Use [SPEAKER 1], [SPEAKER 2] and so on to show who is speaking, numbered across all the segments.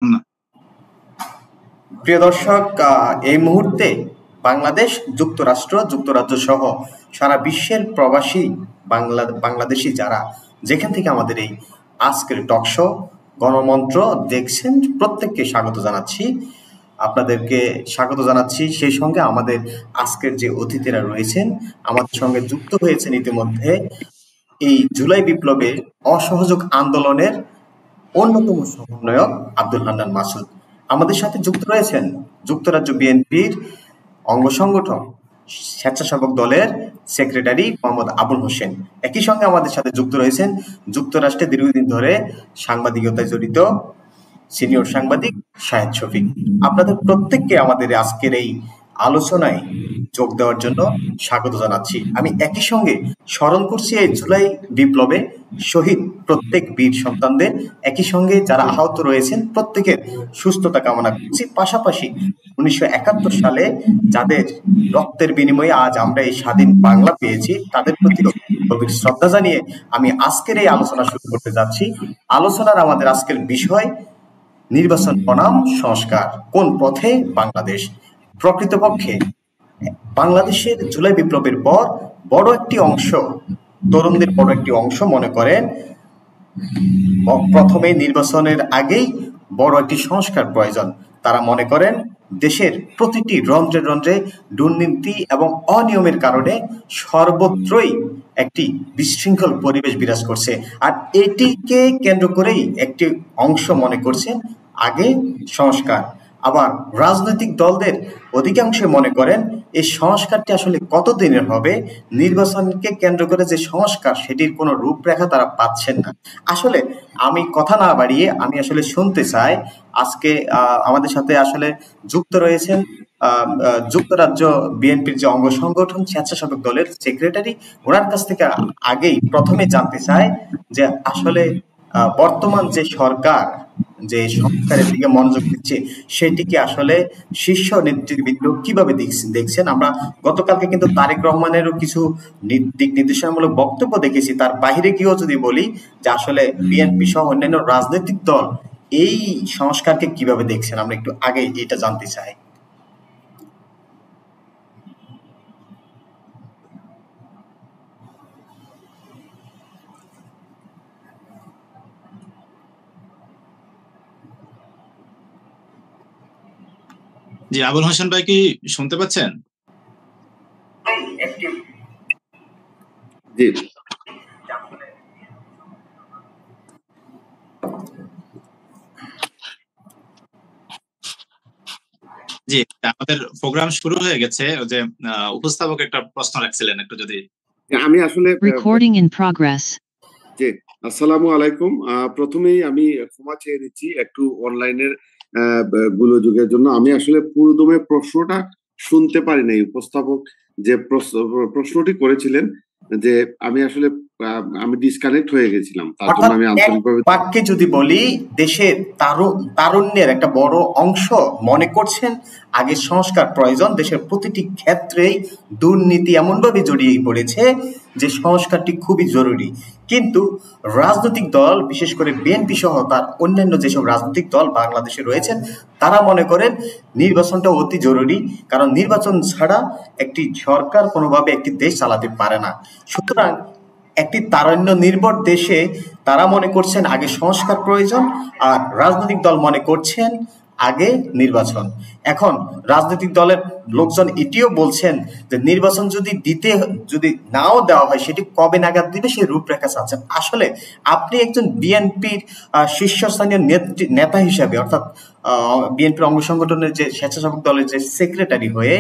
[SPEAKER 1] না।
[SPEAKER 2] প্রিয় দর্শক, এই মুহূর্তে বাংলাদেশ, যুক্তরাষ্ট্র, যুক্তরাজ্য সহ সারা বিশ্বের প্রবাসী বাংলাদেশি যারা যেখান থেকে আমাদের এই আজকের টক শো গণমন্ত্র দেখছেন, প্রত্যেককে স্বাগত জানাচ্ছি। আপনাদেরকে স্বাগত জানাচ্ছি। সেই সঙ্গে আমাদের আজকের যে অতিথিরা রয়েছেন, আমাদের সঙ্গে যুক্ত হয়েছেন ইতিমধ্যে এই জুলাই বিপ্লবের অসহযোগ আন্দোলনের অন্যতম সমন্বয়ক আব্দুল হান্নান মাসুদ। আমাদের সাথে যুক্ত রয়েছেন যুক্তরাজ্য বিএনপির অঙ্গ সংগঠন স্বেচ্ছাসেবক দলের সেক্রেটারি মোহাম্মদ আবুল হোসেন। একই সঙ্গে আমাদের সাথে যুক্ত রয়েছেন যুক্তরাষ্ট্রে দীর্ঘদিন ধরে সাংবাদিকতায় জড়িত সিনিয়র সাংবাদিক শাহেদ শফিক। আপনাদের প্রত্যেককে আমাদের আজকের এই আলোচনায় যোগ দেওয়ার জন্য স্বাগত জানাচ্ছি। আমি একই সঙ্গে স্মরণ করছি এই জুলাই বিপ্লবে শহীদ প্রত্যেক বীর সন্তানদের, একই সঙ্গে যারা আহত রয়েছেন প্রত্যেকের সুস্থতা কামনা করছি। পাশাপাশি 1971 সালে যাদের রক্তের বিনিময়ে আজ আমরা এই স্বাধীন বাংলা পেয়েছি তাদের প্রতিও গভীর শ্রদ্ধা জানিয়ে আমি আজকের এই আলোচনা শুরু করতে যাচ্ছি। আলোচনার আমাদের আজকের বিষয় নির্বাচন বনাম সংস্কার, কোন পথে বাংলাদেশ। প্রকৃতপক্ষে বাংলাদেশের জুলাই বিপ্লবের পর বড় একটি অংশ, তরুণদের বড় একটি অংশ মনে করেন প্রথমে নির্বাচনের আগেই বড় একটি সংস্কার প্রয়োজন। তারা মনে করেন দেশের প্রতিটি রন্ধ্রে রন্ধ্রে দুর্নীতি এবং অনিয়মের কারণে সর্বত্রই একটি বিশৃঙ্খল পরিবেশ বিরাজ করছে। আর এটিকে কেন্দ্র করেই একটি অংশ মনে করছেন আগে সংস্কার। আবার রাজনৈতিক দলদের অধিকাংশ মনে করেন এই সংস্কারটি আসলে কতদিনের হবে, নির্বাচনকে কেন্দ্র করে যে সংস্কার সেটির কোনো রূপরেখা তারা পাচ্ছেন না। আসলে আমি কথা না বাড়িয়ে আমি আসলে শুনতে চাই, আজকে আমাদের সাথে আসলে যুক্ত রয়েছেন যুক্তরাজ্য বিএনপির যে অঙ্গ সংগঠন স্বেচ্ছাসেবক দলের সেক্রেটারি। ওনার কাছ থেকে আগেই প্রথমে জানতে চাই যে আসলে বর্তমান যে সরকার যে সংস্কারের দিকে মনোযোগ দিচ্ছে সেটিকে আসলে শীর্ষ নেতৃবৃন্দ কিভাবে দেখছেন। আমরা গতকালকে কিন্তু তারেক রহমানেরও কিছু দিক নির্দেশনামূলক বক্তব্য দেখেছি। তার বাইরে গিয়েও যদি বলি যে আসলে বিএনপি সহ অন্যান্য রাজনৈতিক দল এই সংস্কারকে কিভাবে দেখছেন, আমরা একটু আগে এটা জানতে চাই।
[SPEAKER 1] জি, আবুল হোসেন ভাই কি শুনতে পাচ্ছেন?
[SPEAKER 3] জি,
[SPEAKER 1] জি, আমাদের প্রোগ্রাম শুরু হয়ে গেছে। যে উপস্থাপক একটা প্রশ্ন রাখছিলেন, একটু যদি।
[SPEAKER 3] আমি আসলে
[SPEAKER 4] রেকর্ডিং ইন প্রগ্রেস।
[SPEAKER 3] জি, আসসালামু আলাইকুম। প্রথমেই আমি ক্ষমা চেয়ে নিচ্ছি একটু অনলাইনের গোলযোগের জন্য। আমি আসলে পুরোদমে প্রশ্নটা শুনতে পারি নাই। উপস্থাপক যে প্রশ্নটি করেছিলেন যে আমি আসলে আমি ডিসকানেক্ট হয়ে গেছিলাম, তার জন্য আমি আন্তরিকভাবে
[SPEAKER 2] বাক্যে যদি বলি, দেশের তারুণ্যের একটা বড় অংশ মনে করছেন আগে সংস্কার প্রয়োজন। দেশের প্রতিটি ক্ষেত্রেই দুর্নীতি এমনভাবে জড়িয়ে পড়েছে যে সংস্কারটি খুবই জরুরি। কিন্তু রাজনৈতিক দল, বিশেষ করে বিএনপি সহ তার অন্যান্য যেসব রাজনৈতিক দল বাংলাদেশে রয়েছেন, তারা মনে করেন নির্বাচনটা অতি জরুরি, কারণ নির্বাচন ছাড়া একটি সরকার কোনোভাবে একটি দেশ চালাতে পারে না। সুতরাং একটি তারুণ্য নির্ভর দেশে তারা মনে করছেন আগে সংস্কার প্রয়োজন, আর রাজনৈতিক দল মনে করছেন আগে নির্বাচন। এখন রাজনৈতিক দলের লোকজন এটিও বলছেন যে নির্বাচন যদি নাও দেওয়া হয় সেটি কবে নাগাদ দিবে সেই রূপরেখা চাচ্ছেন। আসলে আপনি একজন বিএনপির শীর্ষস্থানীয় নেতা হিসাবে, অর্থাৎ বিএনপির অঙ্গ সংগঠনের যে স্বেচ্ছাসেবক দলের যে সেক্রেটারি হয়ে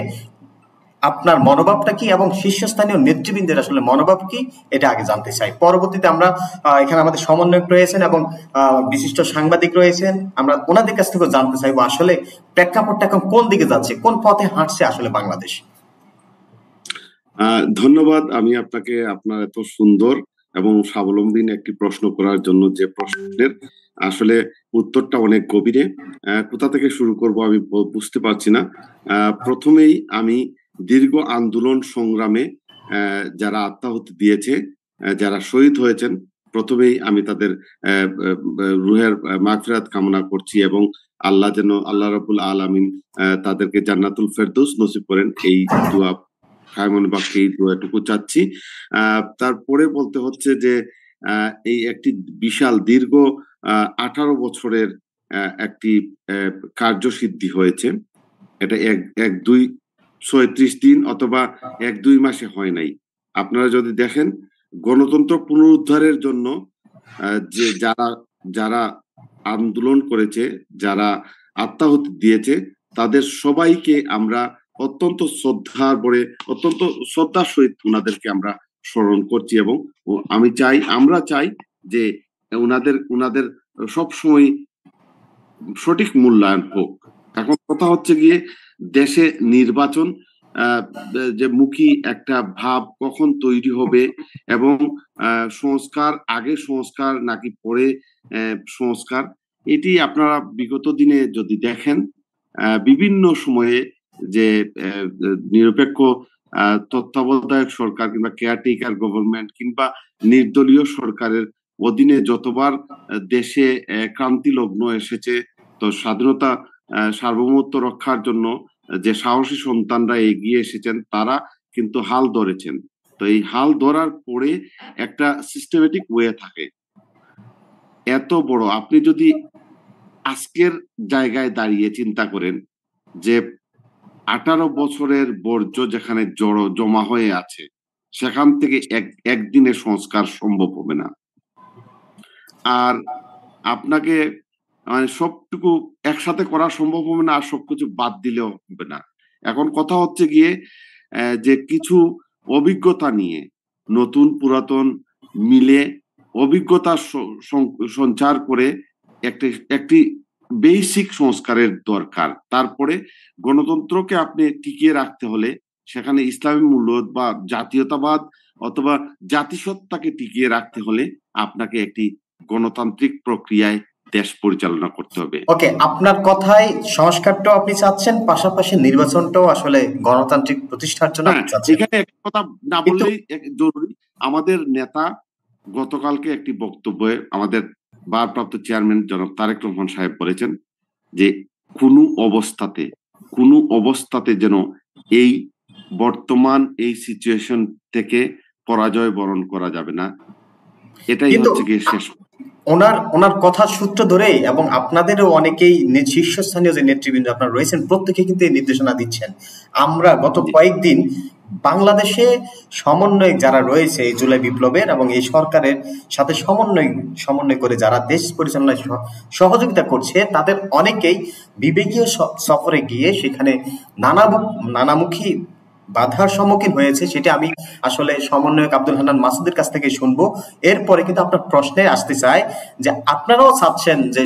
[SPEAKER 2] আপনার মনোভাবটা কি এবং শীর্ষস্থানীয় নেতৃবৃন্দের আসলে মনোভাব কি, এটা আগে জানতে চাই। পরবর্তীতে আমরা এখানে আমাদের সমন্বয়ক রয়েছেন এবং বিশিষ্ট সাংবাদিক রয়েছেন, আমরা ওনাদের কাছ থেকে জানতে চাইবো আসলে প্রেক্ষাপটটা এখন কোন দিকে যাচ্ছে, কোন পথে হাঁটছে আসলে বাংলাদেশ।
[SPEAKER 3] ধন্যবাদ আমি আপনাকে, আপনার এত সুন্দর এবং স্বাবলম্বী একটি প্রশ্ন করার জন্য। যে প্রশ্নের আসলে উত্তরটা অনেক গভীরে, কোথা থেকে শুরু করব আমি বুঝতে পারছি না। প্রথমেই আমি দীর্ঘ আন্দোলন সংগ্রামে যারা আত্মাহুতি দিয়েছে, যারা শহীদ হয়েছেন, প্রথমেই আমি তাদের রুহের মাগফিরাত কামনা করছি এবং আল্লাহ রাব্বুল আলামিন তাদেরকে জান্নাতুল ফেরদৌস নসিব করেন, এই দোয়া খায়মন বাক্যে এই দোয়াটুকু চাচ্ছি। তারপরে বলতে হচ্ছে যে এই একটি বিশাল দীর্ঘ 18 বছরের একটি কার্যসিদ্ধি হয়েছে। এটা 1-2-36 দিন অথবা 1-2 মাসে হয় নাই। আপনারা যদি দেখেন গণতন্ত্র পুনরুদ্ধারের জন্য যে যারা আন্দোলন করেছে, যারা আত্মাহুতি দিয়েছে, তাদের সবাইকে আমরা অত্যন্ত শ্রদ্ধার সহিত ওনাদেরকে আমরা স্মরণ করছি, এবং আমরা চাই যে ওনাদের সবসময় সঠিক মূল্যায়ন হোক। এখন কথা হচ্ছে গিয়ে দেশে নির্বাচন যে মুখী একটা ভাব কখন তৈরি হবে, এবং সংস্কার আগে সংস্কার নাকি পরে সংস্কার, এটি আপনারা বিগত দিনে যদি দেখেন বিভিন্ন সময়ে যে নিরপেক্ষ তত্ত্বাবধায়ক সরকার কিংবা কেয়ারটেকার গভর্নমেন্ট কিংবা নির্দলীয় সরকারের অধীনে যতবার দেশে ক্রান্তি লগ্ন এসেছে, তো স্বাধীনতা সার্বভৌমত্ব রক্ষার জন্য যে সাহসী সন্তানরা এগিয়ে এসেছেন তারা কিন্তু হাল ধরেছেন। তো এই হাল ধরার পরে একটা সিস্টেমেটিক ওয়ে থাকে। এত বড় আপনি যদি আজকের জায়গায় দাঁড়িয়ে চিন্তা করেন যে 18 বছরের বর্জ্য যেখানে জমা হয়ে আছে, সেখান থেকে একদিনে সংস্কার সম্ভব হবে না। আর আপনাকে মানে সবটুকু একসাথে করা সম্ভব হবে না, আর সবকিছু বাদ দিলেও হবে না। এখন কথা হচ্ছে গিয়ে যে কিছু অভিজ্ঞতা নিয়ে নতুন পুরাতন মিলে অভিজ্ঞতা সঞ্চার করে একটি বেসিক সংস্কারের দরকার। তারপরে গণতন্ত্রকে আপনি টিকিয়ে রাখতে হলে সেখানে ইসলামী মূল্যবোধ বা জাতীয়তাবাদ অথবা জাতিসত্তাকে টিকিয়ে রাখতে হলে আপনাকে একটি গণতান্ত্রিক প্রক্রিয়ায় দেশ পরিচালনা করতে হবে।
[SPEAKER 2] ওকে, আপনার কথায় সংস্কারটাও আপনি চাচ্ছেন, পাশাপাশি নির্বাচনটাও আসলে গণতান্ত্রিক প্রতিষ্ঠার জন্য আপনি চাচ্ছেন।
[SPEAKER 3] এখানে একটা কথা না বললেই জরুরি, আমাদের নেতা গতকালকে একটি বক্তব্যে আমাদের ভারপ্রাপ্ত চেয়ারম্যান জনাব তারেক রহমান সাহেব বলেছেন যে কোনো অবস্থাতে যেন এই বর্তমান এই সিচুয়েশন থেকে পরাজয় বরণ করা যাবে না, এটাই হচ্ছে গিয়ে শেষ।
[SPEAKER 2] ওনার কথার সূত্র ধরেই এবং আপনাদেরও অনেকেই শীর্ষস্থানীয় যে নেতৃবৃন্দ আপনারা রয়েছেন প্রত্যেকে কিন্তু এই নির্দেশনা দিচ্ছেন। আমরা গত কয়েকদিন বাংলাদেশে সমন্বয় যারা রয়েছে এই জুলাই বিপ্লবের এবং এই সরকারের সাথে সমন্বয় করে যারা দেশ পরিচালনায় সহযোগিতা করছে, তাদের অনেকেই বিবেকীয় সফরে গিয়ে সেখানে নানামুখী বাধার সম্মুখীন হয়েছে। সেটা আমি আসলে সমন্বয়ক আব্দুল হান্নান মাসুদের কাছ থেকে শুনবো। এরপরে কিন্তু আপনার প্রশ্নে আসতে চাই যে আপনারাও চাচ্ছেন যে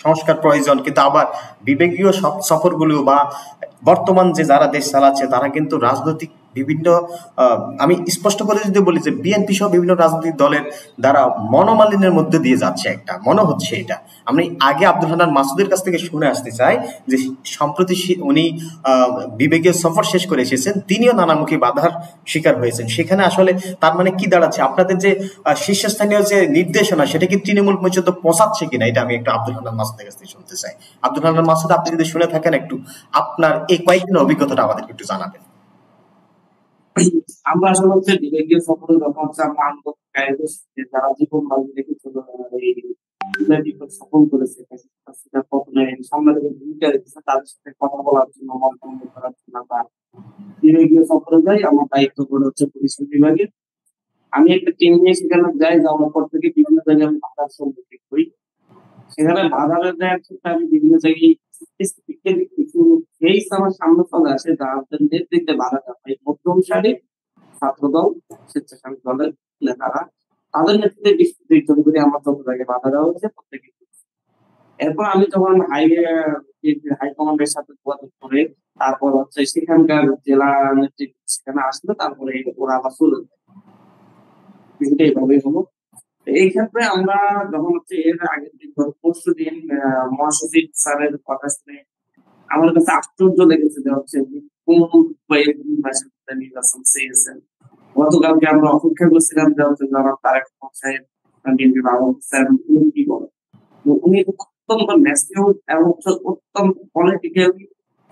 [SPEAKER 2] সংস্কার প্রয়োজন, কিন্তু আবার বিবেকীয় সফরগুলো বা বর্তমান যে যারা দেশ চালাচ্ছে তারা কিন্তু রাজনৈতিক বিভিন্ন আমি স্পষ্ট করে যদি বলি যে বিএনপি সহ বিভিন্ন রাজনৈতিক দলের দ্বারা মনোমালিন্যের মধ্যে দিয়ে যাচ্ছে একটা মনে হচ্ছে। এটা আমি আগে আব্দুল হান্নান মাসুদের কাছ থেকে শুনে আসতে চাই যে সম্প্রতি উনি বিবেকীয় সফর শেষ করে এসেছেন, তিনিও নানামুখী বাধার শিকার হয়েছেন। সেখানে আসলে তার মানে কি দাঁড়াচ্ছে, আপনাদের যে শীর্ষস্থানীয় যে নির্দেশনা সেটা কি তৃণমূল পর্যন্ত পৌঁছাচ্ছে কিনা, এটা আমি একটু আব্দুল হান্নান মাসুদের কাছ থেকে শুনতে চাই। আব্দুল হান্নান মাসুদ, আপনি যদি শুনে থাকেন একটু আপনার এই কয়েকদিনের অভিজ্ঞতাটা আমাদেরকে একটু জানাবেন।
[SPEAKER 4] আমরা আসলে হচ্ছে বিবেকীয় সফরে যখন যারা জীবন বাজি রেখে সফল করেছে সাংবাদিকের ভূমিকা রেখেছে, তাদের সাথে কথা বলার জন্য মন্তব্য করার জন্য বা বিবেকীয় সফরে যাই। আমার দায়িত্ব করে হচ্ছে পুলিশ বিভাগে। আমি একটা টিম নিয়ে সেখানে যাই, যাওয়ার পর থেকে বিভিন্ন জায়গায় বাধার সম্মুখীন হই। সেখানে বাধার ক্ষেত্রে আমি বিভিন্ন জায়গায় কিছু ফেস আমার সামনে চলে আসে, যাদের নেতৃত্বে বাধাটা হয়। মধ্যম সারি ছাত্রদল, স্বেচ্ছাসেবক দলের নেতারা, তাদের নেতৃত্বে বিশ্ববিদ্যালয় করে আমার যত জায়গায় বাধা দেওয়া হয়েছে প্রত্যেকে। এরপর আমি যখন হাইকমান্ডের সাথে যোগাযোগ করে তারপর হচ্ছে সেখানকার জেলা নেতৃত্ব সেখানে আসলো, তারপরে ওরা আবার চলে যায়। বিষয়টা এইভাবে হলো। এই ক্ষেত্রে আমরা যখন হচ্ছে এর আগের দিন পরশু দিন মহাসচিব স্যারের কথা শুনে আমার কাছে আশ্চর্য লেগেছে যে হচ্ছে নির্বাচন চেয়েছেন। গতকালকে আমরা অপেক্ষা করছিলাম যে হচ্ছে তারেক সাহেব কি বলেন। উনি অত্যন্ত ম্যাসিউর এবং অত্যন্ত পলিটিক্যাল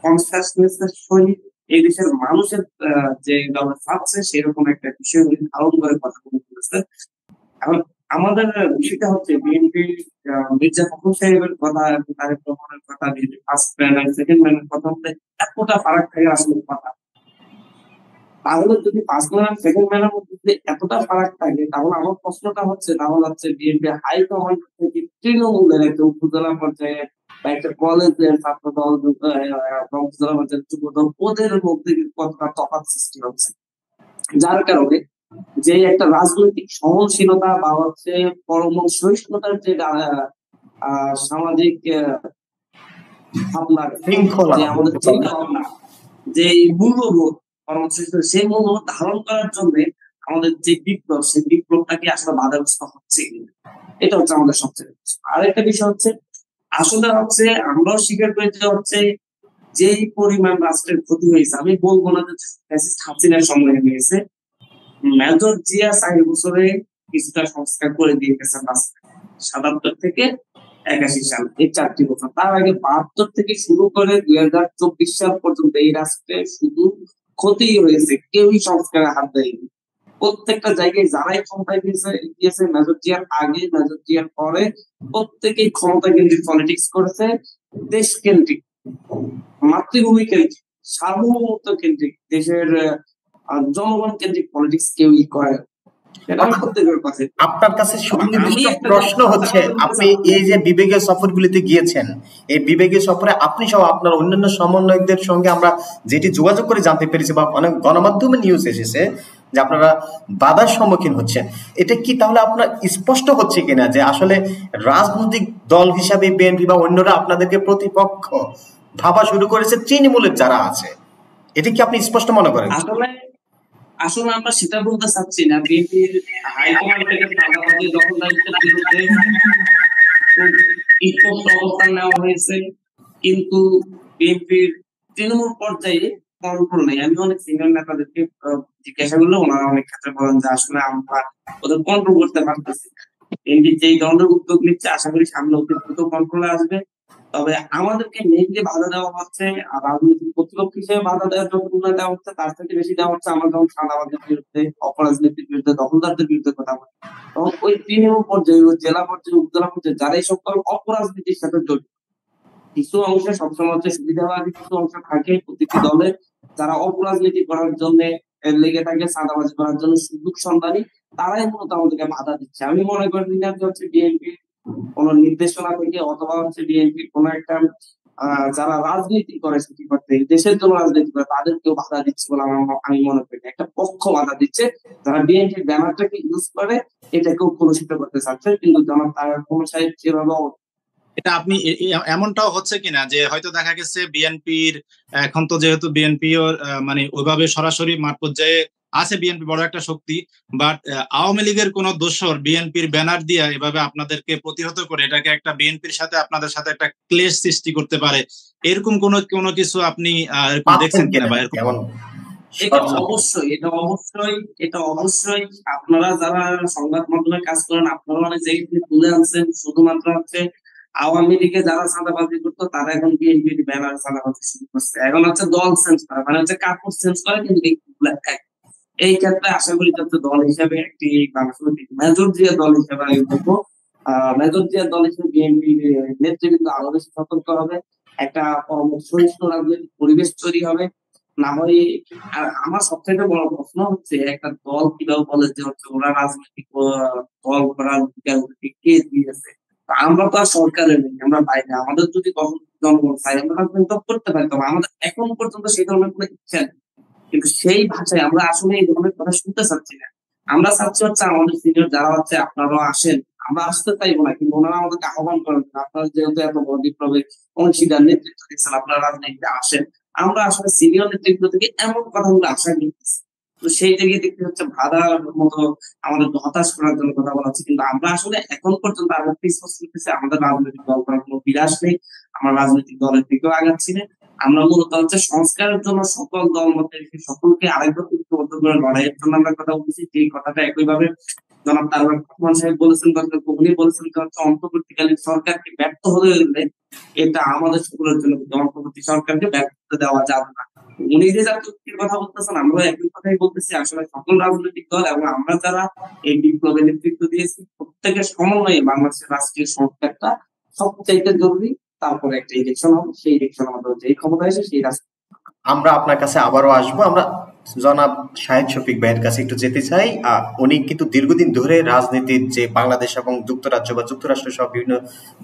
[SPEAKER 4] কনসাসনেস এর সহিত এই দেশের মানুষের যে চাচ্ছে সেরকম একটা বিষয় ধারণ করে কথা বলতেছে। এখন আমাদের বিষয়টা হচ্ছে বিএনপি মির্জা ফখরুল সাহেবের কথা এবং তারেক রহমানের কথা, বিএনপি ফার্স্ট ম্যান আর সেকেন্ড ম্যানের কথা হচ্ছে এতটা ফারাক থাকে আসলে কথা। তাহলে যদি ফার্স্ট ম্যান আর সেকেন্ড ম্যানের মধ্যে যদি এতটা ফারাক থাকে, তাহলে আমার প্রশ্নটা হচ্ছে তাহলে হচ্ছে বিএনপি হাই কমান্ড থেকে তৃণমূলের একটা উপজেলা পর্যায়ে বা একটা কলেজের ছাত্র দল উপজেলা পর্যায়ের যুব দল ওদের মধ্যে কতটা তফাৎ সৃষ্টি হচ্ছে, যার কারণে যে একটা রাজনৈতিক সহনশীলতা বা হচ্ছে পরম সহিষ্ণুতার যে সামাজিক ভাবনা,
[SPEAKER 2] শৃঙ্খলা,
[SPEAKER 4] যে আমাদের চিন্তা ভাবনা, যে মূল্যবোধ পরম সহিষ্ণু, সেই মূল্যবোধ ধারণ করার জন্য আমাদের যে বিপ্লব, সেই বিপ্লবটাকে আসলে বাধাগ্রস্ত হচ্ছে কিনা, এটা হচ্ছে আমাদের সবচেয়ে। আরেকটা বিষয় হচ্ছে আসলে হচ্ছে আমরাও স্বীকার করি যে হচ্ছে যেই পরিমাণ রাষ্ট্রের ক্ষতি হয়েছে, আমি বলবো না যে ফ্যাসিস্ট হাসিনার সময় হয়েছে, মেজর জিয়া 4 বছরে কিছুটা সংস্কার করে দিয়ে গেছেন রাষ্ট্রে, 77 থেকে 81 সাল, এই 4টি বছর। তার আগে 72 থেকে শুরু করে 2024 সাল পর্যন্ত এই রাষ্ট্রে শুধু ক্ষতি হয়েছে, কেউই সংস্কারে হাত দেয়নি। প্রত্যেকটা জায়গায় যারাই ক্ষমতায় গিয়েছে মেজর জিয়ার আগে, মেজর জিয়ার পরে, প্রত্যেকেই ক্ষমতা কেন্দ্রিক পলিটিক্স করেছে, দেশ কেন্দ্রিক, মাতৃভূমি কেন্দ্রিক, সার্বভৌমত্ব কেন্দ্রিক, দেশের জনগণ কেন্দ্রিক পলিটিক্স কেউই করে।
[SPEAKER 2] আপনার কাছে সুনির্দিষ্ট প্রশ্ন হচ্ছে, আপনি এই যে বিবেকীয় সফরগুলিতে গিয়েছেন, এই বিবেকীয় সফরে আপনি সহ আপনার অন্যান্য সমন্বয়কদের সঙ্গে আমরা যেটি যোগাযোগ করে জানতে পেরেছি বা অনেক গণমাধ্যমে নিউজ এসেছে যে আপনারা বাধার সম্মুখীন হচ্ছেন, এটা কি তাহলে আপনার স্পষ্ট হচ্ছে কিনা যে আসলে রাজনৈতিক দল হিসাবে বিএনপি বা অন্যরা আপনাদেরকে প্রতিপক্ষ ভাবা শুরু করেছে তৃণমূলের যারা আছে, এটা কি আপনি স্পষ্ট মনে করেন?
[SPEAKER 4] আসলে আমরা সেটা বলতে চাচ্ছি না। বিএনপির হাইকমান্ড থেকে চাঁদাবাজি দখলদারিত্বের বিরুদ্ধে খুব অবস্থান নেওয়া হয়েছে, কিন্তু বিএনপির তৃণমূল পর্যায়ে কন্ট্রোল নেই। আমি অনেক সিনিয়র নেতাদেরকে জিজ্ঞাসা করলে ওনারা অনেক ক্ষেত্রে বলেন যে আসলে আমরা ওদের কন্ট্রোল করতে পারতেছি না। বিএনপি যেই ধরনের উদ্যোগ নিচ্ছে আশা করি সামনে অতি দ্রুত কন্ট্রোলে আসবে। তবে আমাদেরকে মেইনলি বাধা দেওয়া হচ্ছে, আর রাজনৈতিক প্রতিপক্ষ হিসেবে বাধা দেওয়ার যতটুকু দেওয়া হচ্ছে তার থেকে বেশি দেওয়া হচ্ছে আমরা যখন চাঁদাবাজের বিরুদ্ধে, অপরাজনীতির বিরুদ্ধে, দখলদারদের বিরুদ্ধে কথা বলি, তখন ওই তৃণমূল পর্যায়ে, ওই জেলা পর্যায়ে, উপজেলা পর্যায়ে যারা এই সকল অপরাজনীতির সাথে জড়িত, কিছু অংশে সবসময় হচ্ছে সুবিধাবাদী, কিছু অংশ থাকে প্রতিটি দলে যারা অপরাজনীতি করার জন্য লেগে থাকে, চাঁদাবাজি করার জন্য সুযোগ সন্ধানী, তারাই মূলত আমাদেরকে বাধা দিচ্ছে। আমি মনে করি না যে হচ্ছে বিএনপি কোন নির্দেশনা থেকে অথবা হচ্ছে বিএনপি কোন একটা যারা রাজনীতি করে, সেটি করতে দেশের জন্য রাজনীতি করে তাদেরকেও বাধা দিচ্ছে বলে আমি মনে করি। একটা পক্ষ বাধা দিচ্ছে যারা বিএনপির ব্যানারটাকে ইউজ করে এটাকেও কলুষিত করতে চাচ্ছে, কিন্তু জনাব তারেক রহমান সাহেব যেভাবে
[SPEAKER 1] এটা আপনি এমনটাও হচ্ছে কিনা যে হয়তো দেখা গেছে বিএনপির এখন তো যেহেতু বিএনপিও মানে ওইভাবে সরাসরি মাঠ পর্যায়ে আছে, বিএনপি বড় একটা শক্তি, বাট আওয়ামী লীগের কোন দোসর বিএনপির ব্যানার দিয়ে এভাবে আপনাদেরকে প্রতিহত করে এটাকে একটা বিএনপির সাথে আপনাদের সাথে একটা ক্লেশ সৃষ্টি করতে পারে, এরকম কোনো কিছু আপনি দেখছেন কিনা? বা এরকম
[SPEAKER 4] এটা অবশ্যই আপনারা যারা সংবাদ মাধ্যমে কাজ করেন আপনারা অনেক জায়গায় তুলে আনছেন। শুধুমাত্র হচ্ছে আওয়ামী লীগে যারা চাঁদাবাজি করতো তারা এখন বিএনপির ব্যানার চাঁদাবাজি শুরু করছে, এখন হচ্ছে দল চেঞ্জ করে, মানে হচ্ছে কাপড় চেঞ্জ করে কিন্তু এই ক্ষেত্রে আশা করি হচ্ছে দল হিসাবে একটি রাজনৈতিক মেজর জিয়া দল হিসাবে আমি বলবো মেজর জিয়া দল হিসেবে বিএনপির নেতৃবৃন্দ আরো বেশি সতর্ক হবে, একটা সহিষ্ণু রাজনৈতিক পরিবেশ তৈরি হবে। না হয় আর আমার সবথেকে বড় প্রশ্ন হচ্ছে একটা দল কিভাবে বলে যে হচ্ছে ওরা রাজনৈতিক দল করার কে দিয়েছে? আমরা তো আর সরকারের নেই, আমরা বাইরে, আমাদের যদি জনগণ চাই আমরা রাজনীতি করতে পারি, তবে আমাদের এখন পর্যন্ত সেই ধরনের কোনো ইচ্ছা নেই। কিন্তু সেই ভাষায় আমরা আসলে এই ধরনের কথা শুনতে চাচ্ছি না। আমরা চাচ্ছি হচ্ছে আমাদের সিনিয়র যারা হচ্ছে আপনারাও আসেন, আমরা আসতে চাইবো না, কিন্তু ওনারা আমাদেরকে আহ্বান করেন আপনারা যেহেতু এত বড় বিপ্লবে অংশীদার নেতৃত্ব দিচ্ছেন, আপনারা রাজনীতিতে আসেন। আমরা আসলে সিনিয়র নেতৃত্ব থেকে এমন কথাগুলো আশা করতেছি, তো সেই জায়গায় দেখতে হচ্ছে বাধার মতো আমাদের হতাশ করার জন্য কথা বলা হচ্ছে। কিন্তু আমরা আসলে এখন পর্যন্ত আমরা স্পষ্ট করতেছি আমাদের রাজনৈতিক দল করার কোনো বিরাস নেই, আমরা রাজনৈতিক দলের দিকেও আগাচ্ছি না। আমরা মূলত হচ্ছে সংস্কারের জন্য সকল দল মতে সকলকে আরেকবার ঐক্যবদ্ধ করে লড়াইয়ের জন্য আমরা কথা বলছি, যে কথাটা একইভাবে জনাব তারেক রহমান সাহেব বলেছেন, ডক্টর কোহলি বলেছেন যে হচ্ছে অন্তর্বর্তীকালীন সরকারকে ব্যর্থ হতে দিলে এটা আমাদের সকলের জন্য অন্তর্বর্তী সরকারকে ব্যর্থ হতে দেওয়া যাবে না। উনি যে জাতীয় কথা বলতেছেন, আমরা একই কথাই বলতেছি। আসলে সকল রাজনৈতিক দল এবং আমরা যারা এই বিপ্লবের নেতৃত্ব দিয়েছি, প্রত্যেকের সমন্বয়ে বাংলাদেশের রাষ্ট্রীয় সংস্কারটা সবচাইতে জরুরি। তারপরে একটা ইলেকশন হবে, সেই ইলেকশন আমাদের যেই ক্ষমতা এসে সেই রাষ্ট্র।
[SPEAKER 2] আমরা আপনার কাছে আবারও আসবো। আমরা জনাব শাহেদ শফিক ভাইয়ের কাছে একটু যেতে চাই। উনি কিন্তু দীর্ঘদিন ধরে রাজনীতির যে বাংলাদেশ এবং যুক্তরাজ্য বা যুক্তরাষ্ট্র সহ বিভিন্ন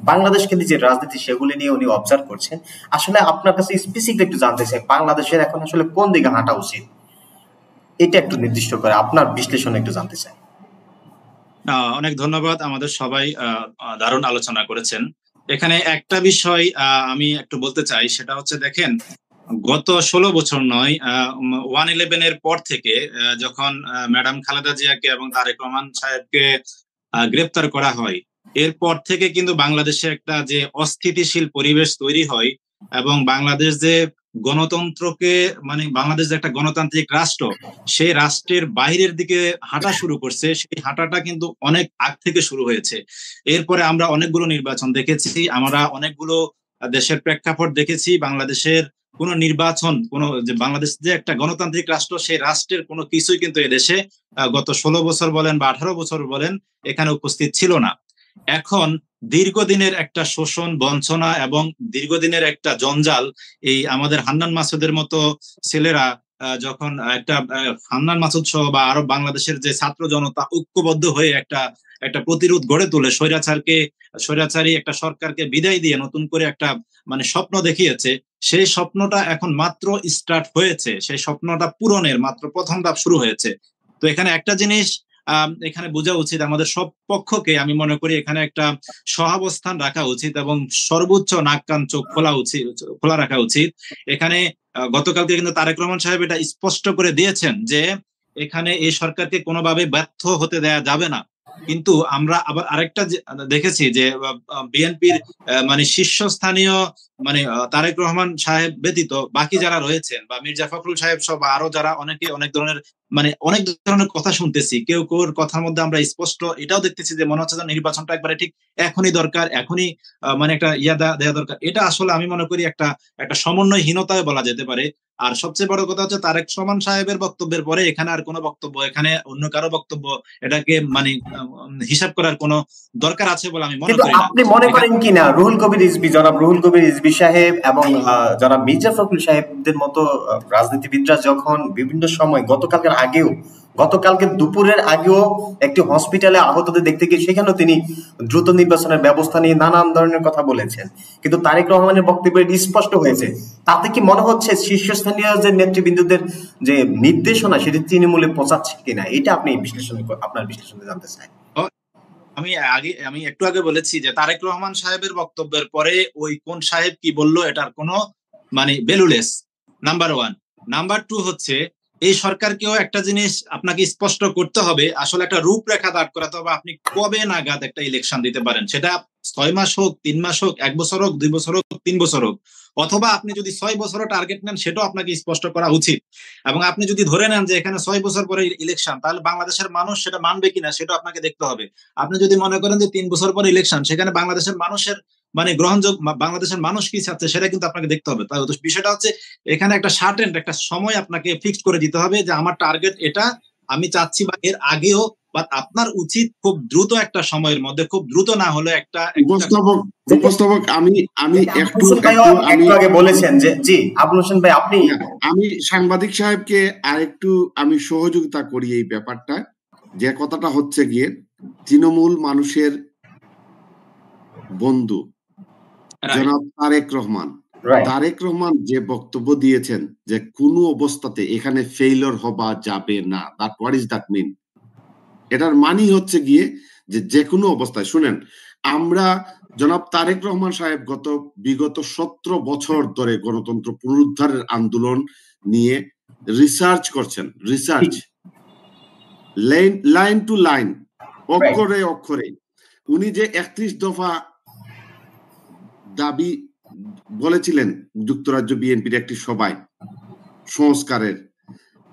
[SPEAKER 2] বাংলাদেশ কেন্দ্রিক যে রাজনীতি সেগুলি নিয়ে উনি অবজার্ভ করছেন। আসলে আপনার কাছে স্পেসিফিক একটু জানতে চাই, বাংলাদেশের এখন আসলে কোন দিকে হাঁটা উচিত, এটা একটু নির্দিষ্ট করে আপনার বিশ্লেষণ একটু জানতে চাই।
[SPEAKER 1] অনেক ধন্যবাদ। আমাদের সবাই দারুণ আলোচনা করেছেন। এখানে একটা বিষয় আমি একটু বলতে চাই, সেটা হচ্ছে দেখেন, গত 16 বছর নয়, 1/11 এর পর থেকে যখন ম্যাডাম খালেদা জিয়াকে এবং তারেক রহমান সাহেবকে গ্রেপ্তার করা হয়, এরপর থেকে কিন্তু বাংলাদেশে একটা যে অস্থিতিশীল পরিবেশ তৈরি হয় এবং বাংলাদেশ যে গণতন্ত্রকে মানে বাংলাদেশ যে একটা গণতান্ত্রিক রাষ্ট্র, সেই রাষ্ট্রের বাইরের দিকে হাঁটা শুরু করছে। সেই হাঁটাটা কিন্তু অনেক আগ থেকে শুরু হয়েছে। এরপরে আমরা অনেকগুলো নির্বাচন দেখেছি, আমরা অনেকগুলো দেশের প্রেক্ষাপট দেখেছি। বাংলাদেশের কোন নির্বাচন, কোন যে বাংলাদেশ যে একটা গণতান্ত্রিক রাষ্ট্র, সেই রাষ্ট্রের কোনো কিছুই কিন্তু এদেশে গত 16 বছর বলেন বা 18 বছর বলেন এখানে উপস্থিত ছিল না। এখন দীর্ঘদিনের একটা শোষণ, বঞ্চনা এবং দীর্ঘদিনের একটা জঞ্জাল, এই আমাদের হান্নান মাসুদের মতো ছেলেরা যখন একটা হান্নান মাসুদ সহ বা আরো বাংলাদেশের যে ছাত্র জনতা ঐক্যবদ্ধ হয়ে একটা প্রতিরোধ গড়ে তোলে, স্বৈরাচারী একটা সরকারকে বিদায় দিয়ে নতুন করে একটা মানে স্বপ্ন দেখিয়েছে, সেই স্বপ্নটা এখন মাত্র স্টার্ট হয়েছে। সেই স্বপ্নটা পূরণের মাত্র প্রথম ধাপ শুরু হয়েছে। তো এখানে একটা জিনিস এখানে বোঝা উচিত, আমাদের সব পক্ষকে আমি মনে করি এখানে একটা সহাবস্থান রাখা উচিত এবং সর্বোচ্চ নাক কান চোখ খোলা রাখা উচিত। এখানে গতকালকে কিন্তু তারেক রহমান সাহেব এটা স্পষ্ট করে দিয়েছেন যে এখানে এই সরকারকে কোনোভাবে ব্যর্থ হতে দেয়া যাবে না। কিন্তু আমরা আবার আরেকটা দেখেছি যে বিএনপির মানে শীর্ষস্থানীয় মানে তারেক রহমান সাহেব ব্যতীত বাকি যারা রয়েছেন বা মির্জা ফখরুল সাহেব সহ বা আরো যারা অনেকে অনেক ধরনের কথা শুনতেছি, কেউ কেউর কথার মধ্যে আমরা স্পষ্ট এটাও দেখতেছি যে মনে হচ্ছে যে নির্বাচনটা একবারে ঠিক এখনই দরকার, এখনই মানে একটা দেওয়া দরকার। এটা আসলে আমি মনে করি একটা সমন্বয়হীনতায় বলা যেতে পারে। আর সবচেয়ে বড় কথা হচ্ছে তারেক রহমান সাহেবের বক্তব্যের পরে এখানে আর কোনো বক্তব্য, এখানে অন্য কারো বক্তব্য এটাকে মানে হিসাব করার কোনো দরকার আছে বলে আমি মনে করি না।
[SPEAKER 2] আপনি মনে করেন কিনা জনাব রুহুল কবির রিজভী সাহেব এবং জনাব মির্জা ফখরুল সাহেবদের মতো রাজনীতিবিদরা যখন বিভিন্ন সময় গতকালকে দুপুরের আগেও একটি হসপিটালে আহতদের দেখতে গিয়ে সেখানেও তিনি দ্রুত নির্বাচনের ব্যবস্থা নিয়ে নানান ধরনের কথা বলেছেন, কিন্তু তারেক রহমানের বক্তব্যে স্পষ্ট হয়েছে। তাতে কি মনে হচ্ছে শীর্ষস্থানীয় যে নেতৃবৃন্দদের যে নির্দেশনা সেটি তৃণমূলে পৌঁছাচ্ছে কিনা, এটা আপনি আপনার বিশ্লেষণে জানতে চাই।
[SPEAKER 1] আমি একটু আগে বলেছি যে তারেক রহমান সাহেবের বক্তব্যের পরে ওই কোন সাহেব কি বললো এটার কোনো মানে ভ্যালুলেস, নাম্বার 1। নাম্বার 2 হচ্ছে এই সরকারকেও একটা জিনিস আপনাকে স্পষ্ট করতে হবে, আসলে একটা রূপরেখা দাঁড় করাতে হবে। আপনি কবে নাগাদ একটা ইলেকশন দিতে পারেন, সেটা 6 মাস হোক, 3 মাস হোক, 1 বছর হোক, 2 বছর হোক, 3 বছর হোক, অথবা আপনি যদি 6 বছরও টার্গেট নেন সেটাও আপনাকে স্পষ্ট করা উচিত। এবং আপনি যদি ধরে নেন যে এখানে 6 বছর পরে ইলেকশন, তাহলে বাংলাদেশের মানুষ সেটা মানবে কিনা সেটা আপনাকে দেখতে হবে। আপনি যদি মনে করেন যে 3 বছর পরে ইলেকশন, সেখানে বাংলাদেশের মানুষের মানে গ্রহণযোগ্য, বাংলাদেশের মানুষ কি চাচ্ছে সেটা কিন্তু আপনাকে দেখতে হবে। তাই বিষয়টা হচ্ছে এখানে একটা সার্টেন একটা সময় আপনাকে ফিক্স করে দিতে হবে যে আমার টার্গেট এটা, আমি চাচ্ছি বা এর আগেও, বা আপনার উচিত খুব দ্রুত একটা সময়ের মধ্যে, খুব দ্রুত না হলে একটা
[SPEAKER 3] উপস্থাপক আমি একটু
[SPEAKER 2] আগে বলেছেন যে জি আবুল হোসেন ভাই আপনি,
[SPEAKER 3] আমি সাংবাদিক সাহেবকে আরেকটু আমি সহযোগিতা করি এই ব্যাপারটা। যে কথাটা হচ্ছে গিয়ে তৃণমূল মানুষের বন্ধু জনাব তারেক রহমান যে বক্তব্য দিয়েছেন যে কোনো অবস্থাতে এখানে ফেইলর হবা যাবে না, that what is that mean? এটার মানি হচ্ছে গিয়ে যে কোনো অবস্থায়, শুনেন, আমরা জনাব তারেক রহমান সাহেব বিগত 17 বছর ধরে গণতন্ত্র পুনরুদ্ধারের আন্দোলন নিয়ে রিসার্চ করছেন, লাইন টু লাইন, অক্ষরে অক্ষরে। উনি যে 31 দফা দাবি বলেছিলেন যুক্তরাজ্য বিএনপির একটি সভায় সংস্কারের,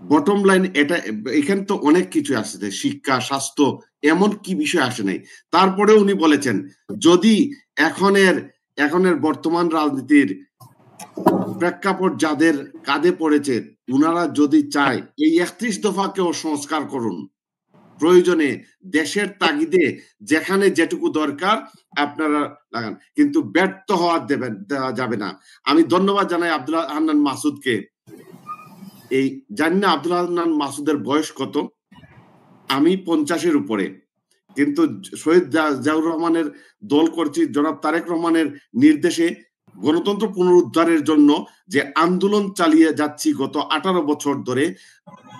[SPEAKER 3] বটম লাইন এটা, এখানে তো অনেক কিছু আসছে, শিক্ষা, স্বাস্থ্য, এমন কি বিষয় আসে নাই। তারপরে উনি বলেছেন যদি এখনের বর্তমান রাজনীতির প্রেক্ষাপট যাদের কাঁধে পড়েছে, উনারা যদি চায় এই 31 দফাকেও সংস্কার করুন, প্রয়োজনে দেশের তাগিদে যেখানে যেটুকু দরকার আপনারা লাগান, কিন্তু ব্যর্থ দেওয়া যাবে না। আমি ধন্যবাদ জানাই আব্দুল হান্নান মাসুদকে। এই জানি না আব্দুল হান্নান মাসুদের বয়স কত, আমি 50-এর উপরে, কিন্তু শহীদ জিয়াউর রহমানের দল করছি, জনাব তারেক রহমানের নির্দেশে গণতন্ত্র পুনরুদ্ধারের জন্য যে আন্দোলন চালিয়ে যাচ্ছি গত 18 বছর ধরে,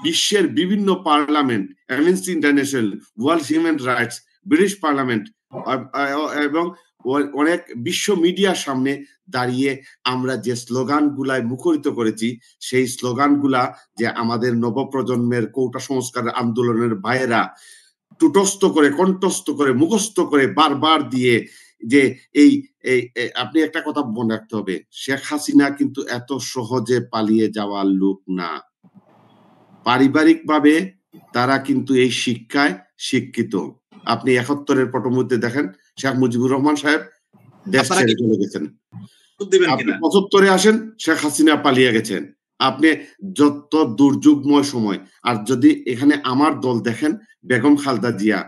[SPEAKER 3] বিশ্বের বিভিন্ন parliament, amnesty international, world human rights, British parliament এবং অনেক বিশ্ব মিডিয়ার সামনে দাঁড়িয়ে আমরা যে স্লোগান গুলায় মুখরিত করেছি, সেই স্লোগান গুলা যে আমাদের নবপ্রজন্মের কোটা সংস্কার আন্দোলনের ভাইয়েরা টুটস্থ করে, কণ্ঠস্থ করে, মুখস্থ করে বারবার দিয়ে, যে এই আপনি একটা কথা মনে রাখতে হবে, শেখ হাসিনা কিন্তু এত সহজে পালিয়ে যাওয়ার লোক না। পারিবারিকভাবে তারা কিন্তু এই শিক্ষায় শিক্ষিত। আপনি 71-এর পটভূমিতে দেখেন শেখ মুজিবুর রহমান সাহেব দেশ ছেড়ে চলে গেছেন, আপনি 75-এ আসেন শেখ হাসিনা পালিয়ে গেছেন। আপনি যত দুর্যোগময় সময়, আর যদি এখানে আমার দল দেখেন, বেগম খালেদা জিয়া,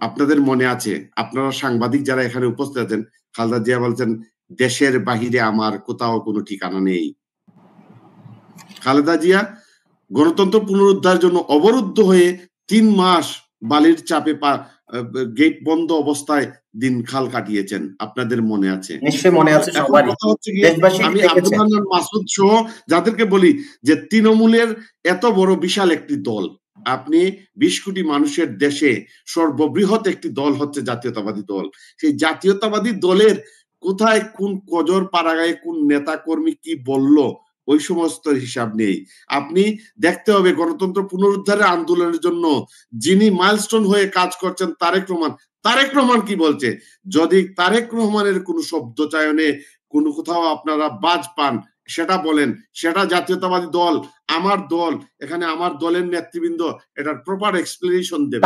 [SPEAKER 3] আপনাদের মনে আছে, আপনারা সাংবাদিক যারা এখানে উপস্থিত আছেন, খালেদা জিয়া বলছেন দেশের বাহিরে আমার কোথাও কোনো ঠিকানা নেই। খালেদা জিয়া গণতন্ত্র পুনরুদ্ধারের জন্য অবরুদ্ধ হয়ে 3 মাস বালির চাপে গেট বন্ধ অবস্থায় দিন খাল কাটিয়েছেন, আপনাদের মনে আছে?
[SPEAKER 2] নিশ্চয়ই মনে আছে সবারই।
[SPEAKER 3] আমি আব্দুল হান্নান মাসুদ সহ যাদেরকে বলি যে তৃণমূলের এত বড় বিশাল একটি দল, আপনি 20 কোটি মানুষের দেশে সর্ববৃহৎ একটি দল হচ্ছে জাতীয়তাবাদী দল, সেই জাতীয়তাবাদী দলের কোথায় কোন কজর পাড়াগায়ে কোন নেতা কর্মী কি বলল, ওই সমস্ত হিসাব নেই। আপনি দেখতে হবে গণতন্ত্র পুনরুদ্ধারের আন্দোলনের জন্য যিনি মাইলস্টোন হয়ে কাজ করছেন তারেক রহমান কি বলছে। যদি তারেক রহমানের কোন শব্দ চয়নে কোনো কোথাও আপনারা বাজ পান, সেটা বলেন, সেটা জাতীয়তাবাদী দল, আমার দল, এখানে আমার দলের নেতৃবৃন্দ এটার প্রপার এক্সপ্লেনেশন দেবে।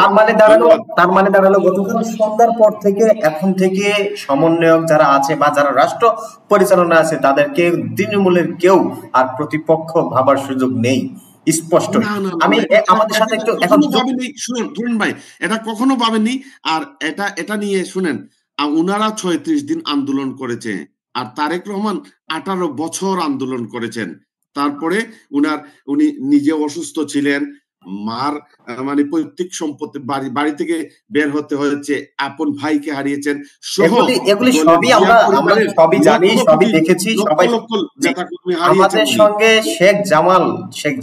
[SPEAKER 2] তার মানে দাঁড়ালো গতকাল সন্ধ্যার পর থেকে এখন থেকে সমন্বয়ক যারা আছে বা যারা রাষ্ট্র পরিচালনা আছে, তাদেরকে তৃণমূলের কেউ আর প্রতিপক্ষ ভাবার সুযোগ নেই, স্পষ্ট। আমি আমাদের সাথে একটু এখন
[SPEAKER 3] শুনুন ভাই, এটা কখনো ভাবেননি। আর এটা নিয়ে শুনেন, উনারা 36 দিন আন্দোলন করেছে, আর তারেক রহমান 18 বছর আন্দোলন করেছেন। তারপরে উনি নিজে অসুস্থ ছিলেন, মার মানে পৈতৃক সম্পত্তি বাড়ি থেকে বের হতে হয়েছে, আপন ভাইকে হারিয়েছেন,
[SPEAKER 2] এগুলি সবই আমরা সবই জানি, সবই দেখেছি, সবাই। আমাদের সঙ্গে শেখ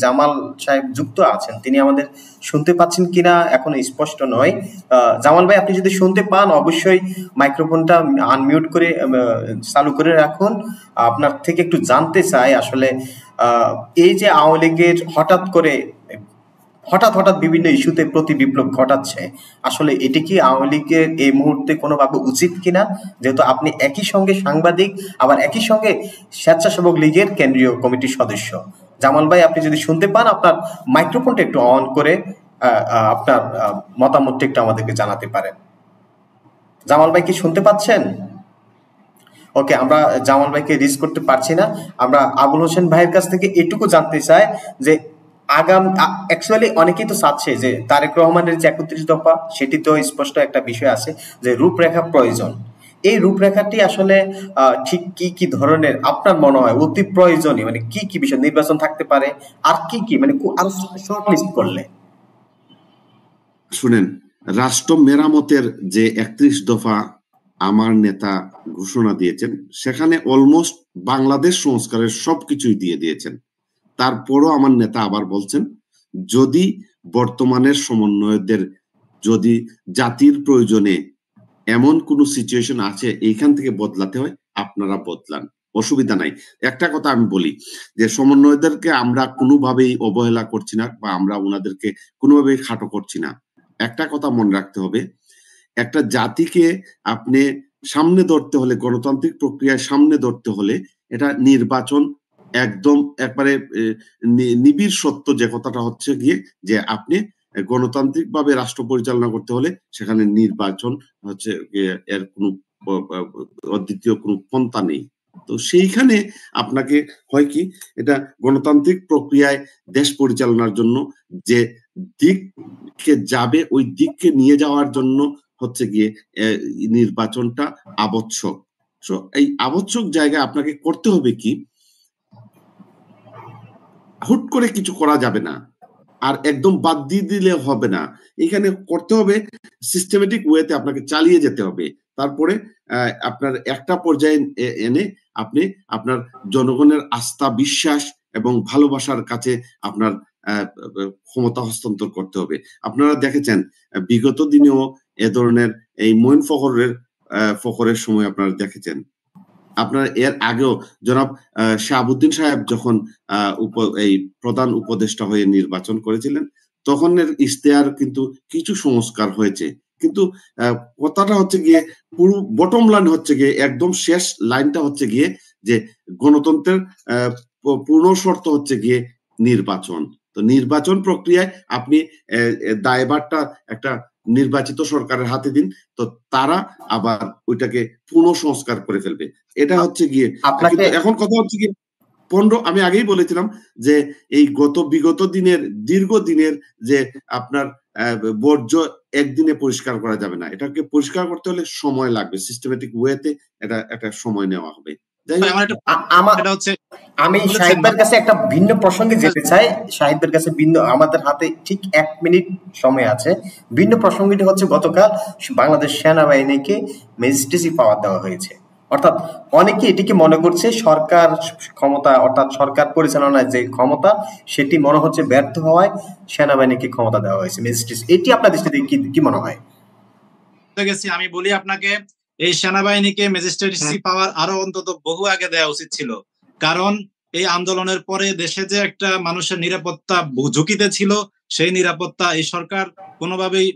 [SPEAKER 2] জামাল সাহেব যুক্ত আছেন, তিনি আমাদের শুনতে পাচ্ছেন কিনা এখন স্পষ্ট নয়। জামাল ভাই, আপনি যদি শুনতে পান অবশ্যই মাইক্রোফোনটা আনমিউট করে চালু করে রাখুন। আপনার থেকে একটু জানতে চাই, আসলে এই যে আওয়ামী লীগের হঠাৎ বিভিন্ন ইস্যুতে প্রতি বিপ্লব ঘটাচ্ছে, আসলে এটি কি আওয়ামী লীগের এই মুহূর্তে কোনোভাবে উচিত কিনা? যেহেতু আপনি একই সঙ্গে সাংবাদিক, আবার একই সঙ্গে স্বেচ্ছাসেবক লীগের কেন্দ্রীয় কমিটির সদস্য। জামাল ভাই, আপনি যদি শুনতে পান আপনার মাইক্রোফোনটা একটু অন করে আপনার মতামতটা একটু আমাদেরকে জানাতে পারেন। জামাল ভাই কি শুনতে পাচ্ছেন? ওকে, আমরা জামাল ভাইকে রিচ করতে পারছি না। আমরা আবুল হোসেন ভাইয়ের কাছ থেকে এটুকু জানতে চাই যে অ্যাকচুয়ালি অনেকেই তো চাচ্ছে যে তারেক রহমানের যে 31 দফা, সেটি তো স্পষ্ট একটা বিষয় আছে যে রূপরেখা প্রয়োজন। এই রূপরেখাটি আসলে ঠিক কি ধরনের আপনার মনে হয় অতি প্রয়োজনীয়, মানে কি বিষয় নির্বাচন থাকতে পারে, আর কি মানে আরো শর্ট লিস্ট করলে?
[SPEAKER 3] শুনেন, রাষ্ট্র মেরামতের যে 31 দফা আমার নেতা ঘোষণা দিয়েছেন, সেখানে অলমোস্ট বাংলাদেশ সংস্কারের সবকিছুই দিয়ে দিয়েছেন। তারপরও আমার নেতা আবার বলছেন যদি বর্তমানের সমন্বয়কদের যদি জাতির প্রয়োজনে এমন কোন সিচুয়েশন আছে এইখান থেকে বদলাতে হয়, আপনারা বদলান, অসুবিধা নাই। একটা কথা আমি বলি যে সমন্বয়কদেরকে আমরা কোনোভাবেই অবহেলা করছি না, বা আমরা ওনাদেরকে কোনোভাবেই খাটো করছি না। একটা কথা মনে রাখতে হবে, একটা জাতিকে আপনি সামনে ধরতে হলে, গণতান্ত্রিক প্রক্রিয়ায় সামনে ধরতে হলে এটা নির্বাচন একদম একবারে নিবিড় সত্য যে কথাটা হচ্ছে গিয়ে যে আপনি গণতান্ত্রিক ভাবে রাষ্ট্র পরিচালনা করতে হলে সেখানে নির্বাচন হচ্ছে এর কোনো অদ্বিতীয় কোনো পন্থা নেই। তো সেইখানে আপনাকে হয় কি, এটা গণতান্ত্রিক প্রক্রিয়ায় দেশ পরিচালনার জন্য যে দিককে যাবে ওই দিককে নিয়ে যাওয়ার জন্য হচ্ছে গিয়ে নির্বাচনটা আবশ্যক। সো এই আবশ্যক জায়গায় আপনাকে করতে হবে কি, হুট করে কিছু করা যাবে না, আর একদম বাদ দিয়ে দিলে হবে না। এখানে করতে হবে সিস্টেমেটিক ওয়েতে, আপনাকে চালিয়ে যেতে হবে। তারপরে আপনার একটা পর্যায়ে এনে আপনি আপনার জনগণের আস্থা, বিশ্বাস এবং ভালোবাসার কাছে আপনার ক্ষমতা হস্তান্তর করতে হবে। আপনারা দেখেছেন বিগত দিনেও এ ধরনের এই মঈন ফখরের সময় আপনারা দেখেছেন। আপনারা এর আগেও জনাব শাহাবুদ্দিন সাহেব যখন এই প্রধান উপদেষ্টা হয়ে নির্বাচন করেছিলেন, তখনের ইশতেহার কিন্তু কিছু সংস্কার হয়েছে, কিন্তু কথাটা হচ্ছে গিয়ে পুরো বটম লাইন হচ্ছে গিয়ে একদম শেষ লাইনটা হচ্ছে গিয়ে যে গণতন্ত্রের পূর্ণ শর্ত হচ্ছে গিয়ে নির্বাচন। তো নির্বাচন প্রক্রিয়ায় আপনি দায়ভারটা একটা নির্বাচিত সরকারের হাতে দিন, তো তারা আবার ওইটাকে পুনঃ সংস্কার করে ফেলবে। এটা হচ্ছে গিয়ে কিন্তু এখন কথা হচ্ছে গিয়ে আমি আগেই বলেছিলাম যে এই বিগত দিনের দীর্ঘদিনের যে আপনার বর্জ্য একদিনে পরিষ্কার করা যাবে না, এটাকে পরিষ্কার করতে হলে সময় লাগবে, সিস্টেমেটিক ওয়েতে এটা একটা সময় নেওয়া হবে।
[SPEAKER 2] আমি শাহিদের কাছে একটা ভিন্ন প্রসঙ্গে যেতে চাই। শাহিদের কাছে আমাদের হাতে ঠিক 1 মিনিট সময় আছে। ভিন্ন প্রসঙ্গটি হচ্ছে গতকাল বাংলাদেশ সেনাবাহিনীকে ম্যাজিস্ট্রেসি পাওয়ার দেওয়া হয়েছে। অর্থাৎ অনেকে এটিকে মনে করছে সরকার ক্ষমতা, অর্থাৎ সরকার পরিচালনার যে ক্ষমতা সেটি মনে হচ্ছে ব্যর্থ হওয়ায় সেনাবাহিনীকে ক্ষমতা দেওয়া হয়েছে ম্যাজিস্ট্রেসি। এটি আপনার দৃষ্টিতে কি মনে হয়?
[SPEAKER 1] আমি বলি আপনাকে, এই সেনাবাহিনীকে ম্যাজিস্ট্রেসি পাওয়ার আরো অন্তত বহু আগে দেওয়া উচিত ছিল। কারণ এই আন্দোলনের পরে দেশে যে একটা মানুষের নিরাপত্তা ঝুঁকিতে ছিল, সেই নিরাপত্তা এই সরকার কোনোভাবেই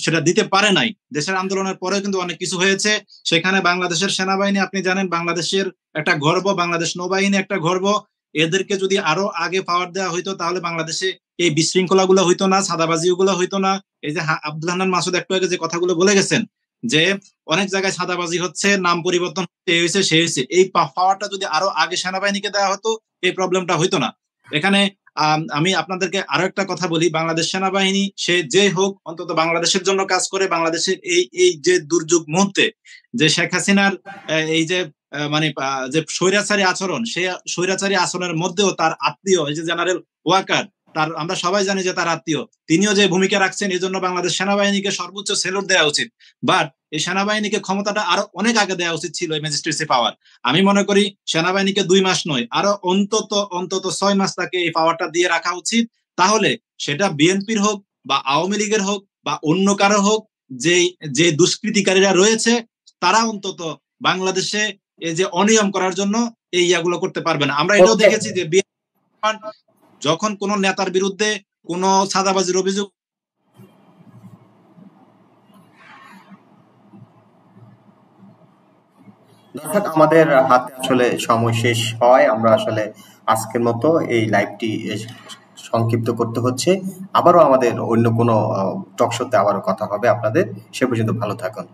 [SPEAKER 1] সেটা দিতে পারে নাই। দেশের আন্দোলনের পরে কিন্তু অনেক কিছু হয়েছে। সেখানে বাংলাদেশের সেনাবাহিনী, আপনি জানেন, বাংলাদেশের একটা গর্ব, বাংলাদেশ নৌবাহিনী একটা গর্ব। এদেরকে যদি আরো আগে পাওয়ার দেওয়া হইতো তাহলে বাংলাদেশে এই বিশৃঙ্খলা গুলো হইতো না, সাদাবাজি গুলো হইতো না। এই যে আব্দুল হান্নান মাসুদ একটু আগে যে কথাগুলো বলে গেছেন যে অনেক জায়গায় সাদাবাজি হচ্ছে, নাম পরিবর্তন হয়েছে, সে হয়েছে, এই পাওয়ারটা যদি আরো আগে সেনাবাহিনীকে দেওয়া হতো এই প্রবলেমটা হইতো না। এখানে আমি আপনাদেরকে আরো একটা কথা বলি, বাংলাদেশ সেনাবাহিনী সে যে হোক অন্তত বাংলাদেশের জন্য কাজ করে। বাংলাদেশের এই যে দুর্যোগ মুহূর্তে যে শেখ হাসিনার এই যে যে স্বৈরাচারী আচরণ, সেই স্বৈরাচারী আচরণের মধ্যেও তার আত্মীয় এই যে জেনারেল ওয়াকার, তার আমরা সবাই জানি যে তার আত্মীয়, তিনিও যে ভূমিকা রাখছেন, এই জন্য বাংলাদেশ সেনাবাহিনীকে সর্বোচ্চ স্যালুট দেওয়া উচিত। বাট এই সেনাবাহিনীকে ক্ষমতাটা আরো অনেক আগে দেওয়া উচিত ছিল, এই ম্যাজিস্ট্রেসি পাওয়ার। আমি মনে করি সেনাবাহিনীকে 2 মাস নয়, আরো অন্তত 6 মাস তাকে এই পাওয়ারটা দিয়ে রাখা উচিত। তাহলে সেটা বিএনপির হোক বা আওয়ামী লীগের হোক বা অন্য কারো হোক, যে দুষ্কৃতিকারীরা রয়েছে তারা অন্তত বাংলাদেশে এই যে অনিয়ম করার জন্য এই ইয়াগুলো করতে পারবে না। আমরা এটাও দেখেছি যে যখন কোন নেতার বিরুদ্ধে কোন সাদাবাজির অভিযোগ,
[SPEAKER 2] দর্শক, আমাদের হাতে আসলে সময় শেষ হয়, আমরা আসলে আজকের মতো এই লাইভটি সংক্ষিপ্ত করতে হচ্ছে। আবারও আমাদের অন্য কোনো টক শোতে আবারও কথা হবে আপনাদের। সে পর্যন্ত ভালো থাকুন।